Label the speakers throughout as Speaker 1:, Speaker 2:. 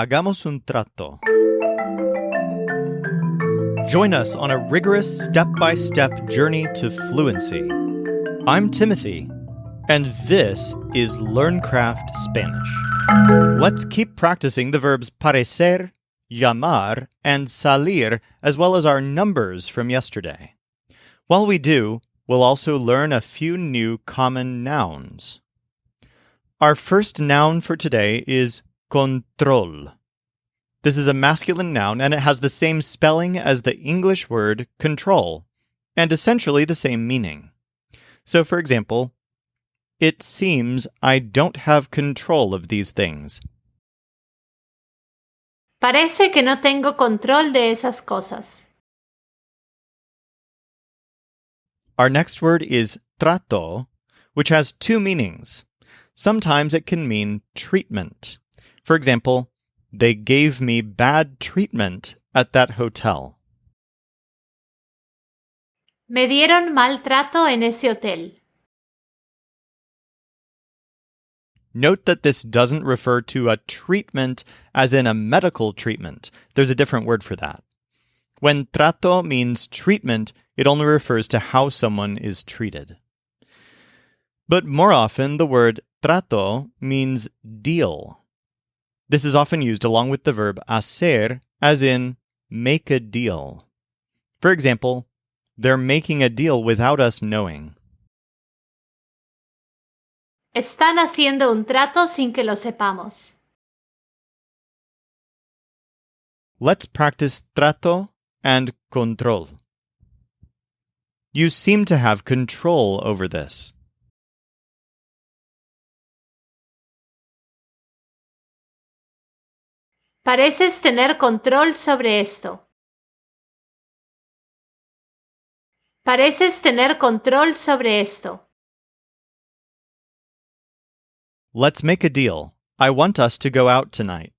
Speaker 1: Hagamos un trato. Join us on a rigorous step-by-step journey to fluency. I'm Timothy, and this is LearnCraft Spanish. Let's keep practicing the verbs parecer, llamar, and salir, as well as our numbers from yesterday. While we do, we'll also learn a few new common nouns. Our first noun for today is control. This is a masculine noun, and it has the same spelling as the English word control, and essentially the same meaning. So, for example, it seems I don't have control of these things.
Speaker 2: Parece que no tengo control de esas cosas.
Speaker 1: Our next word is trato, which has two meanings. Sometimes it can mean treatment. For example, they gave me bad treatment at that hotel.
Speaker 2: Me dieron mal trato en ese hotel.
Speaker 1: Note that this doesn't refer to a treatment as in a medical treatment. There's a different word for that. When trato means treatment, it only refers to how someone is treated. But more often, the word trato means deal. This is often used along with the verb hacer, as in make a deal. For example, they're making a deal without us knowing.
Speaker 2: Están haciendo un trato sin que lo sepamos.
Speaker 1: Let's practice trato and control. You seem to have control over this.
Speaker 2: Pareces tener control sobre esto. Pareces tener control sobre esto.
Speaker 1: Let's make a deal. I want us to go out tonight.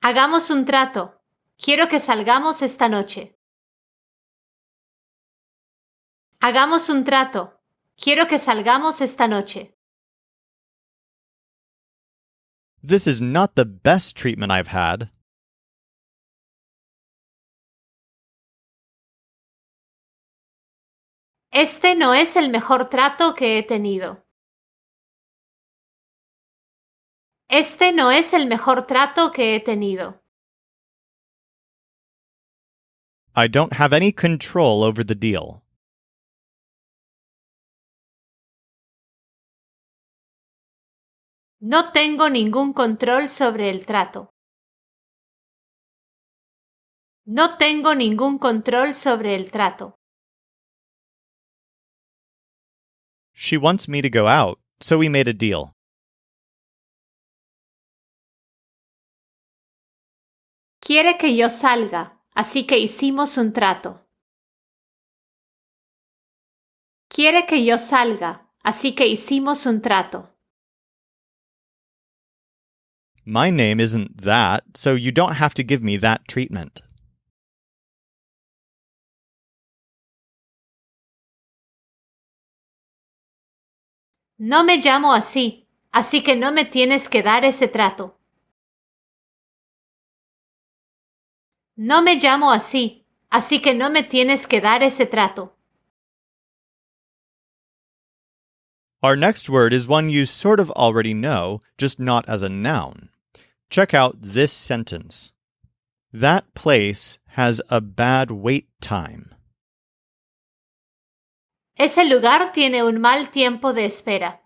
Speaker 2: Hagamos un trato. Quiero que salgamos esta noche. Hagamos un trato. Quiero que salgamos esta noche.
Speaker 1: This is not the best treatment I've had.
Speaker 2: Este no es el mejor trato que he tenido. Este no es el mejor trato que he tenido.
Speaker 1: I don't have any control over the deal.
Speaker 2: No tengo ningún control sobre el trato. No tengo ningún control sobre el trato.
Speaker 1: She wants me to go out, so we made a deal.
Speaker 2: Quiere que yo salga, así que hicimos un trato. Quiere que yo salga, así que hicimos un trato.
Speaker 1: My name isn't that, so you don't have to give me that treatment.
Speaker 2: No me llamo así que no me tienes que dar ese trato. No me llamo así que no me tienes que dar ese trato.
Speaker 1: Our next word is one you sort of already know, just not as a noun. Check out this sentence. That place has a bad wait time.
Speaker 2: Ese lugar tiene un mal tiempo de espera.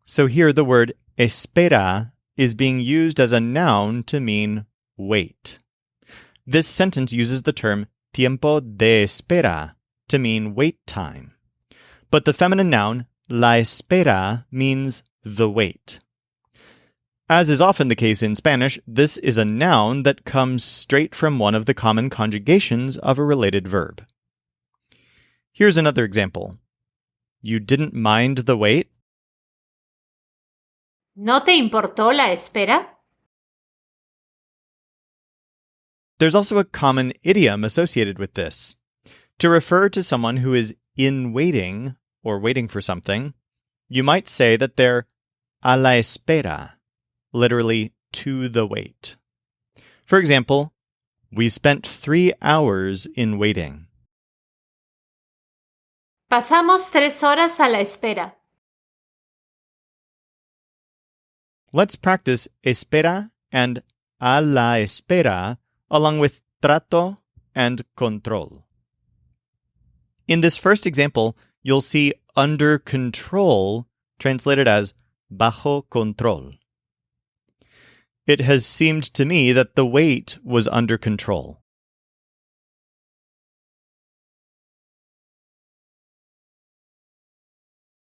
Speaker 1: So here the word espera is being used as a noun to mean wait. This sentence uses the term tiempo de espera to mean wait time. But the feminine noun la espera means the wait. As is often the case in Spanish, this is a noun that comes straight from one of the common conjugations of a related verb. Here's another example. You didn't mind the wait?
Speaker 2: ¿No te importó la espera?
Speaker 1: There's also a common idiom associated with this. To refer to someone who is in waiting or waiting for something, you might say that they're a la espera, literally to the wait. For example, we spent 3 hours in waiting.
Speaker 2: Pasamos 3 horas a la espera.
Speaker 1: Let's practice espera and a la espera along with trato and control. In this first example, you'll see under control translated as bajo control. It has seemed to me that the wait was under control.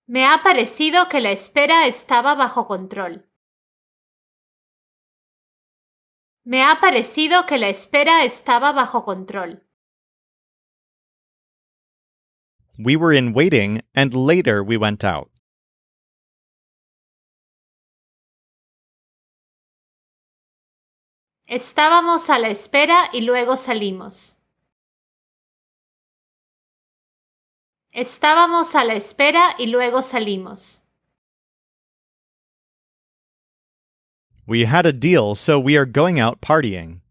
Speaker 2: Me ha parecido que la espera estaba bajo control. Me ha parecido que la espera estaba bajo control.
Speaker 1: We were in waiting and later we went out.
Speaker 2: Estábamos a la espera y luego salimos. Estábamos a la espera y luego salimos.
Speaker 1: We had a deal, so we are going out partying.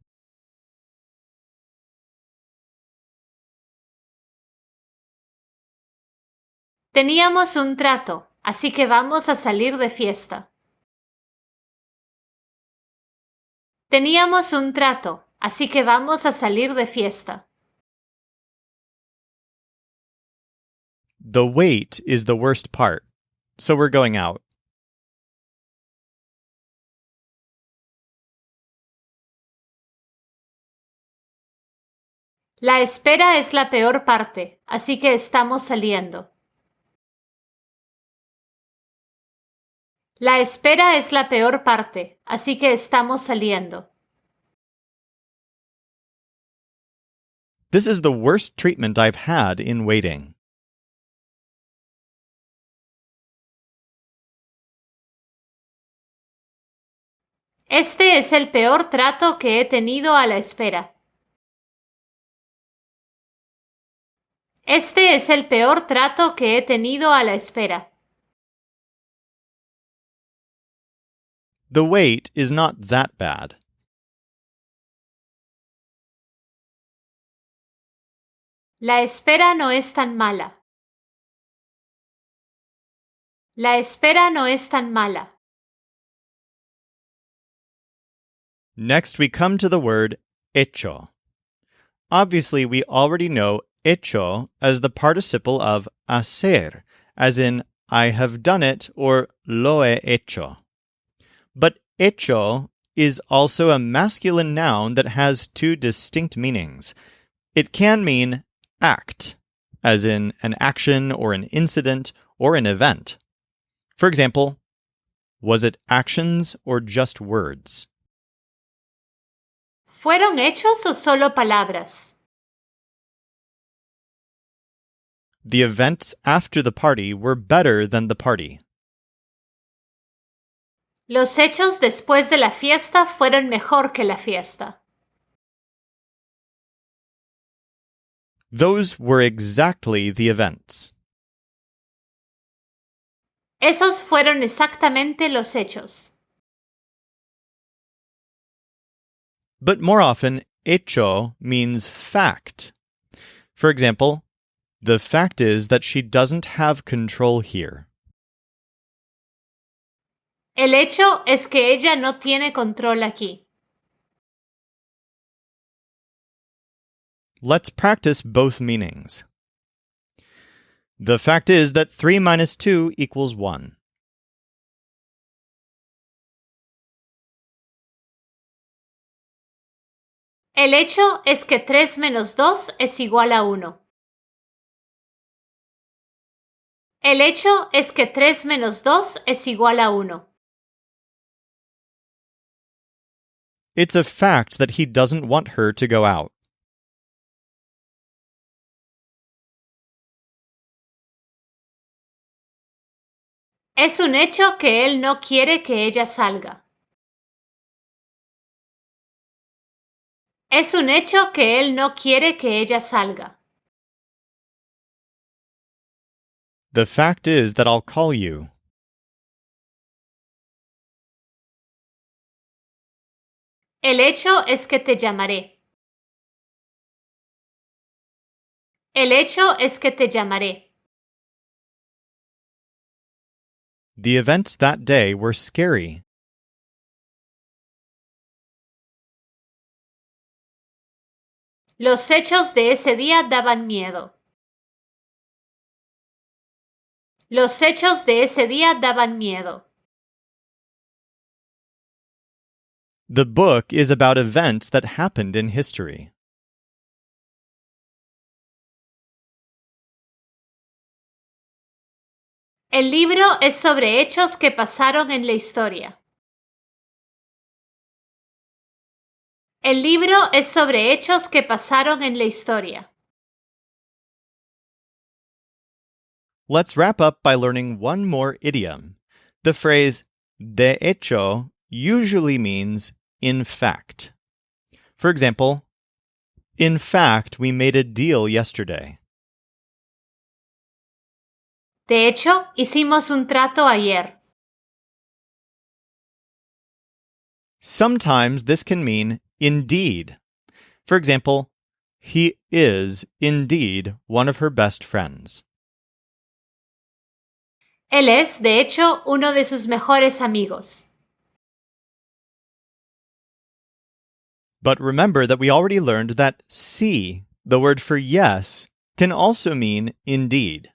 Speaker 2: Teníamos un trato, así que vamos a salir de fiesta. Teníamos un trato, así que vamos a salir de fiesta.
Speaker 1: The wait is the worst part, so we're going out.
Speaker 2: La espera es la peor parte, así que estamos saliendo. La espera es la peor parte, así que estamos saliendo.
Speaker 1: This is the worst treatment I've had in waiting.
Speaker 2: Este es el peor trato que he tenido a la espera. Este es el peor trato que he tenido a la espera.
Speaker 1: The wait is not that bad.
Speaker 2: La espera no es tan mala. La espera no es tan mala.
Speaker 1: Next, we come to the word hecho. Obviously, we already know hecho as the participle of hacer, as in I have done it or lo he hecho. But hecho is also a masculine noun that has two distinct meanings. It can mean act, as in an action or an incident or an event. For example, was it actions or just words?
Speaker 2: ¿Fueron hechos o solo palabras?
Speaker 1: The events after the party were better than the party.
Speaker 2: Los hechos después de la fiesta fueron mejor que la fiesta.
Speaker 1: Those were exactly the events.
Speaker 2: Esos fueron exactamente los hechos.
Speaker 1: But more often, hecho means fact. For example, the fact is that she doesn't have control here.
Speaker 2: El hecho es que ella no tiene control aquí.
Speaker 1: Let's practice both meanings. The fact is that 3 minus 2 equals 1.
Speaker 2: El hecho es que 3 menos 2 es igual a 1. El hecho es que 3 menos 2 es igual a 1.
Speaker 1: It's a fact that he doesn't want her to go out.
Speaker 2: Es un hecho que él no quiere que ella salga. Es un hecho que él no quiere que ella salga.
Speaker 1: The fact is that I'll call you.
Speaker 2: El hecho es que te llamaré. El hecho es que te llamaré.
Speaker 1: The events that day were scary.
Speaker 2: Los hechos de ese día daban miedo. Los hechos de ese día daban miedo.
Speaker 1: The book is about events that happened in history.
Speaker 2: El libro es sobre hechos que pasaron en la historia. El libro es sobre hechos que pasaron en la historia.
Speaker 1: Let's wrap up by learning one more idiom. The phrase de hecho usually means in fact. For example, in fact, we made a deal yesterday.
Speaker 2: De hecho, hicimos un trato ayer.
Speaker 1: Sometimes this can mean indeed. For example, he is indeed one of her best friends.
Speaker 2: Él es, de hecho, uno de sus mejores amigos.
Speaker 1: But remember that we already learned that sí, the word for yes, can also mean indeed.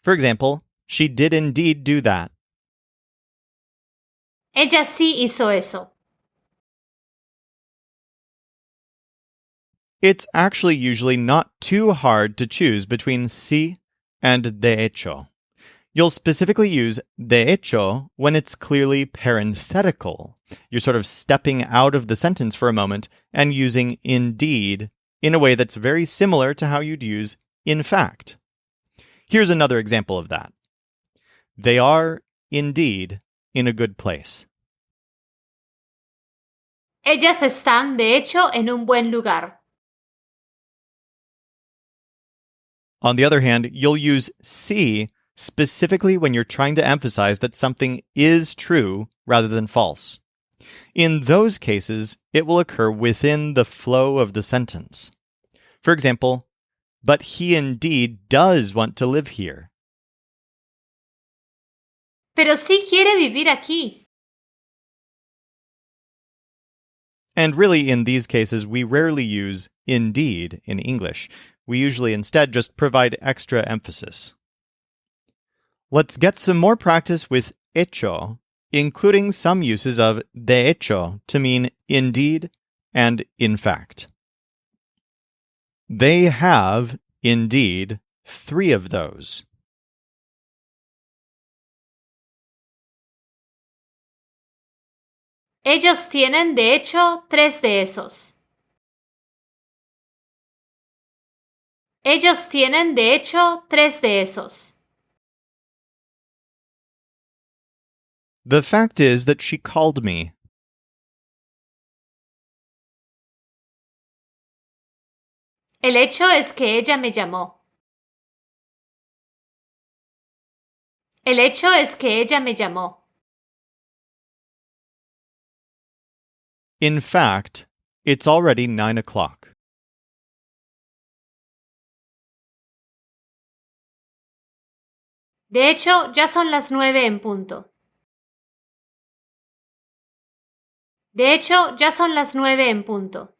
Speaker 1: For example, she did indeed do that.
Speaker 2: Ella sí hizo eso.
Speaker 1: It's actually usually not too hard to choose between sí and de hecho. You'll specifically use de hecho when it's clearly parenthetical. You're sort of stepping out of the sentence for a moment and using indeed in a way that's very similar to how you'd use in fact. Here's another example of that. They are indeed in a good place.
Speaker 2: Ellas están, de hecho, en un buen lugar.
Speaker 1: On the other hand, you'll use sí specifically when you're trying to emphasize that something is true rather than false. In those cases, it will occur within the flow of the sentence. For example, but he indeed does want to live here.
Speaker 2: Pero sí quiere vivir aquí.
Speaker 1: And really, in these cases, we rarely use indeed in English. We usually instead just provide extra emphasis. Let's get some more practice with hecho, including some uses of de hecho to mean indeed and in fact. They have, indeed, 3 of those.
Speaker 2: Ellos tienen, de hecho, 3 de esos. Ellos tienen, de hecho, 3 de esos.
Speaker 1: The fact is that she called me.
Speaker 2: El hecho es que ella me llamó. El hecho es que ella me llamó.
Speaker 1: In fact, it's already 9 o'clock.
Speaker 2: De hecho, ya son las 9 en punto. De hecho, ya son las 9 en punto.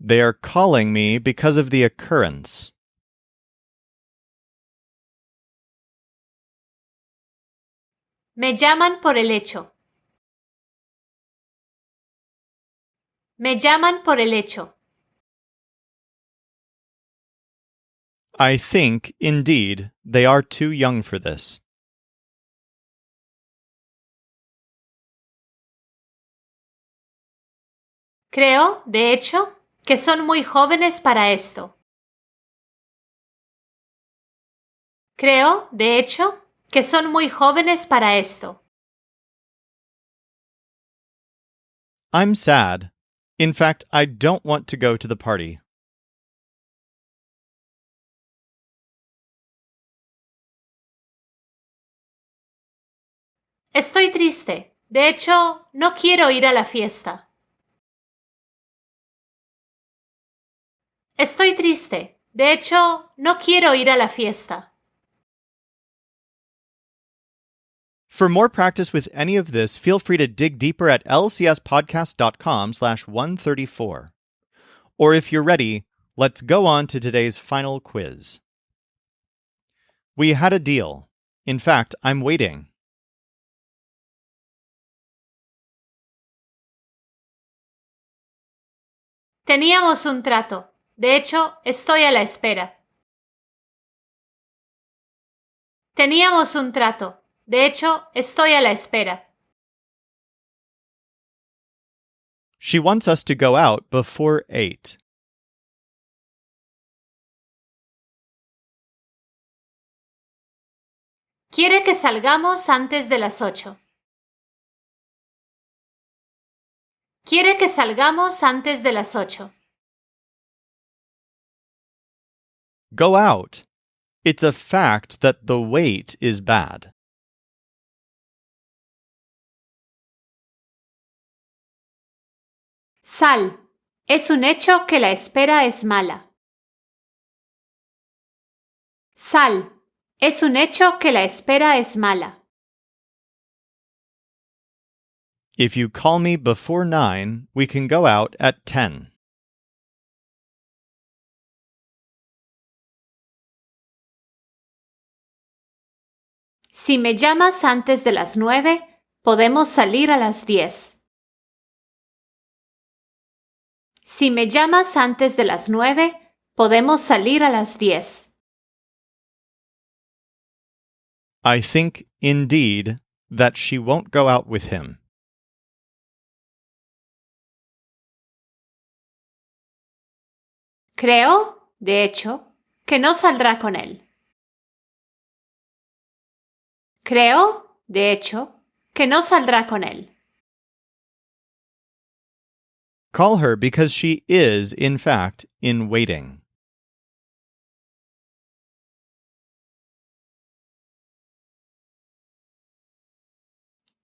Speaker 1: They are calling me because of the occurrence.
Speaker 2: Me llaman por el hecho. Me llaman por el hecho.
Speaker 1: I think, indeed, they are too young for this.
Speaker 2: Creo, de hecho, que son muy jóvenes para esto. Creo, de hecho, que son muy jóvenes para esto.
Speaker 1: I'm sad. In fact, I don't want to go to the party.
Speaker 2: Estoy triste. De hecho, no quiero ir a la fiesta. Estoy triste. De hecho, no quiero ir a la fiesta.
Speaker 1: For more practice with any of this, feel free to dig deeper at lcspodcast.com/134. Or if you're ready, let's go on to today's final quiz. We had a deal. In fact, I'm waiting.
Speaker 2: Teníamos un trato. De hecho, estoy a la espera. Teníamos un trato. De hecho, estoy a la espera.
Speaker 1: She wants us to go out before 8.
Speaker 2: Quiere que salgamos antes de las 8. Quiere que salgamos antes de las 8.
Speaker 1: Go out. It's a fact that the wait is bad.
Speaker 2: Sal. Es un hecho que la espera es mala. Sal. Es un hecho que la espera es mala.
Speaker 1: If you call me before 9, we can go out at 10.
Speaker 2: Si me llamas antes de las 9, podemos salir a las 10. Si me llamas antes de las 9, podemos salir a las 10.
Speaker 1: I think, indeed, that she won't go out with him.
Speaker 2: Creo, de hecho, que no saldrá con él. Creo, de hecho, que no saldrá con él.
Speaker 1: Call her because she is, in fact, in waiting.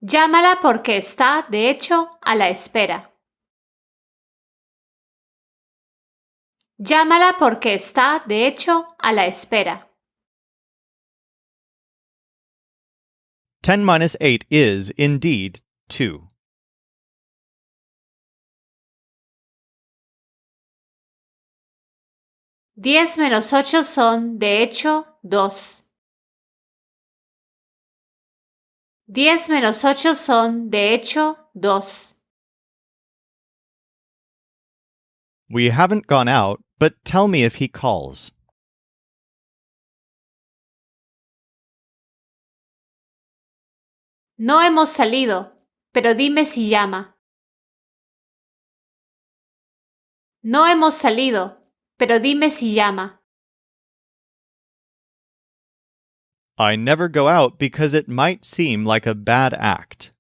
Speaker 2: Llámala porque está, de hecho, a la espera. Llámala porque está, de hecho, a la espera.
Speaker 1: 10 minus 8 is, indeed, 2.
Speaker 2: Diez menos 8 son, de hecho, 2. 10 menos 8 son, de hecho, 2.
Speaker 1: We haven't gone out, but tell me if he calls.
Speaker 2: No hemos salido, pero dime si llama. No hemos salido, pero dime si llama.
Speaker 1: I never go out because it might seem like a bad act.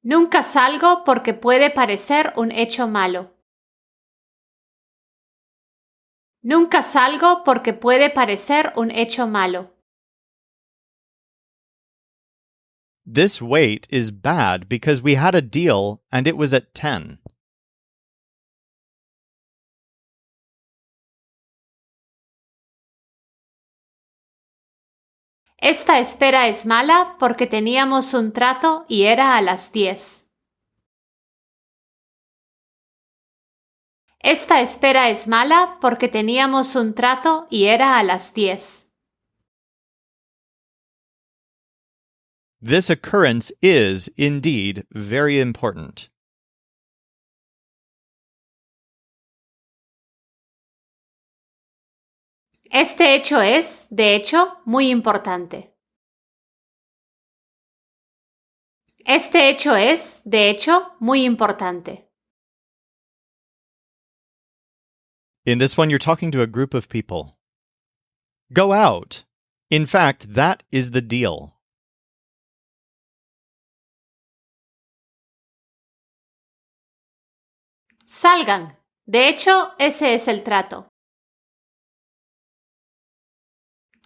Speaker 2: Nunca salgo porque puede parecer un hecho malo. Nunca salgo porque puede parecer un hecho malo.
Speaker 1: This wait is bad because we had a deal and it was at 10.
Speaker 2: Esta espera es mala porque teníamos un trato y era a las 10. Esta espera es mala porque teníamos un trato y era a las 10.
Speaker 1: This occurrence is, indeed, very important.
Speaker 2: Este hecho es, de hecho, muy importante. Este hecho es, de hecho, muy importante.
Speaker 1: In this one, you're talking to a group of people. Go out. In fact, that is the deal.
Speaker 2: Salgan. De hecho, ese es el trato.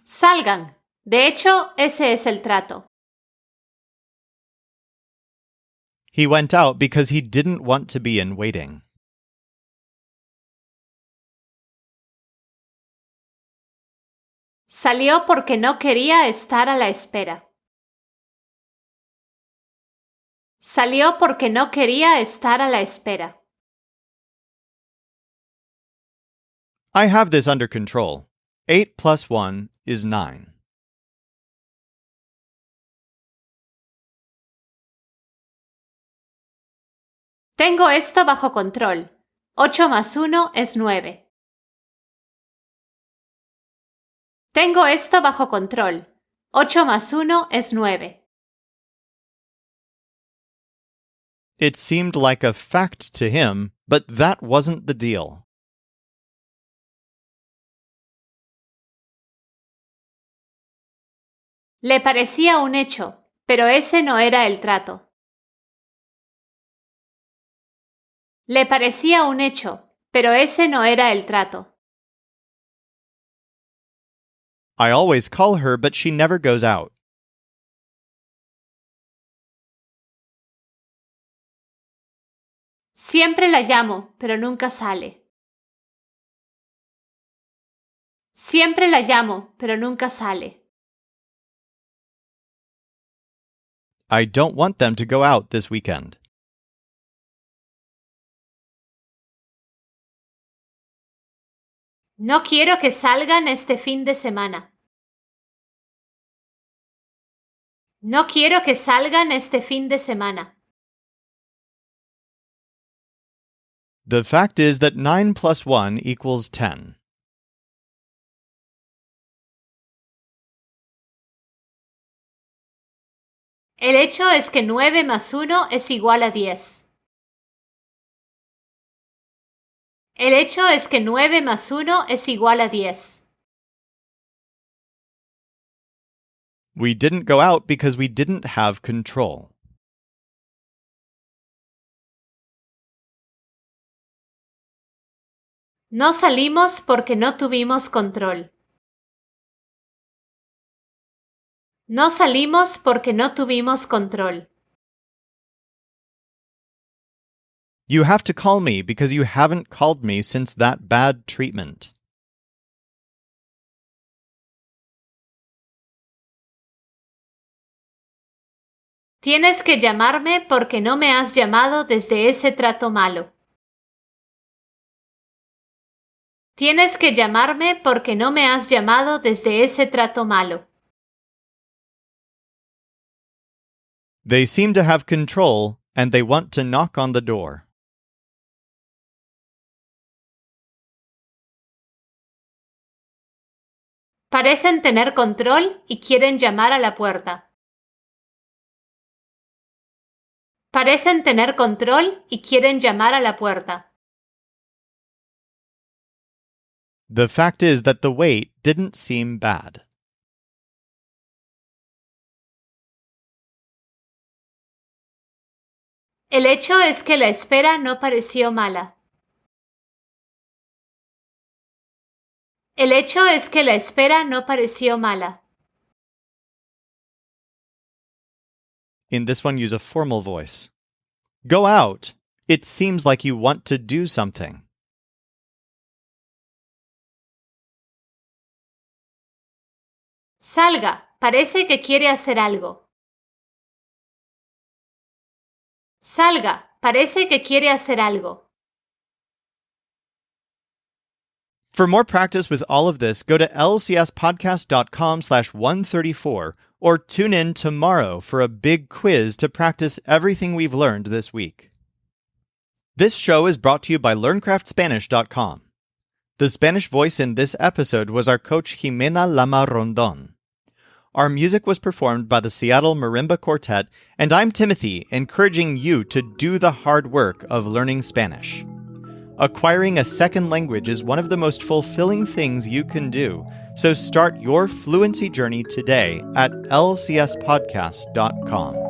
Speaker 2: Salgan. De hecho, ese es el trato.
Speaker 1: He went out because he didn't want to be in waiting.
Speaker 2: Salió porque no quería estar a la espera. Salió porque no quería estar a la espera.
Speaker 1: I have this under control. 8 plus 1 is 9.
Speaker 2: Tengo esto bajo control. 8 más 1 es 9. Tengo esto bajo control. 8 más 1 es 9.
Speaker 1: It seemed like a fact to him, but that wasn't the deal.
Speaker 2: Le parecía un hecho, pero ese no era el trato. Le parecía un hecho, pero ese no era el trato.
Speaker 1: I always call her, but she never goes out.
Speaker 2: Siempre la llamo, pero nunca sale. Siempre la llamo, pero nunca sale.
Speaker 1: I don't want them to go out this weekend.
Speaker 2: No quiero que salgan este fin de semana. No quiero que salgan este fin de semana.
Speaker 1: The fact is that 9 plus 1 equals 10.
Speaker 2: El hecho es que 9 más 1 es igual a 10. El hecho es que 9 más 1 es igual a 10.
Speaker 1: We didn't go out because we didn't have control.
Speaker 2: No salimos porque no tuvimos control. No salimos porque no tuvimos control.
Speaker 1: You have to call me because you haven't called me since that bad treatment.
Speaker 2: Tienes que llamarme porque no me has llamado desde ese trato malo. Tienes que llamarme porque no me has llamado desde ese trato malo.
Speaker 1: They seem to have control, and they want to knock on the door.
Speaker 2: Parecen tener control y quieren llamar a la puerta. Parecen tener control y quieren llamar a la puerta.
Speaker 1: The fact is that the wait didn't seem bad.
Speaker 2: El hecho es que la espera no pareció mala. El hecho es que la espera no pareció mala.
Speaker 1: In this one, use a formal voice. Go out. It seems like you want to do something.
Speaker 2: Salga, parece que quiere hacer algo. Salga, parece que quiere hacer algo.
Speaker 1: For more practice with all of this, go to lcspodcast.com/134 or tune in tomorrow for a big quiz to practice everything we've learned this week. This show is brought to you by LearnCraftSpanish.com. The Spanish voice in this episode was our coach Jimena Lama Rondon. Our music was performed by the Seattle Marimba Quartet, and I'm Timothy, encouraging you to do the hard work of learning Spanish. Acquiring a second language is one of the most fulfilling things you can do, so start your fluency journey today at lcspodcast.com.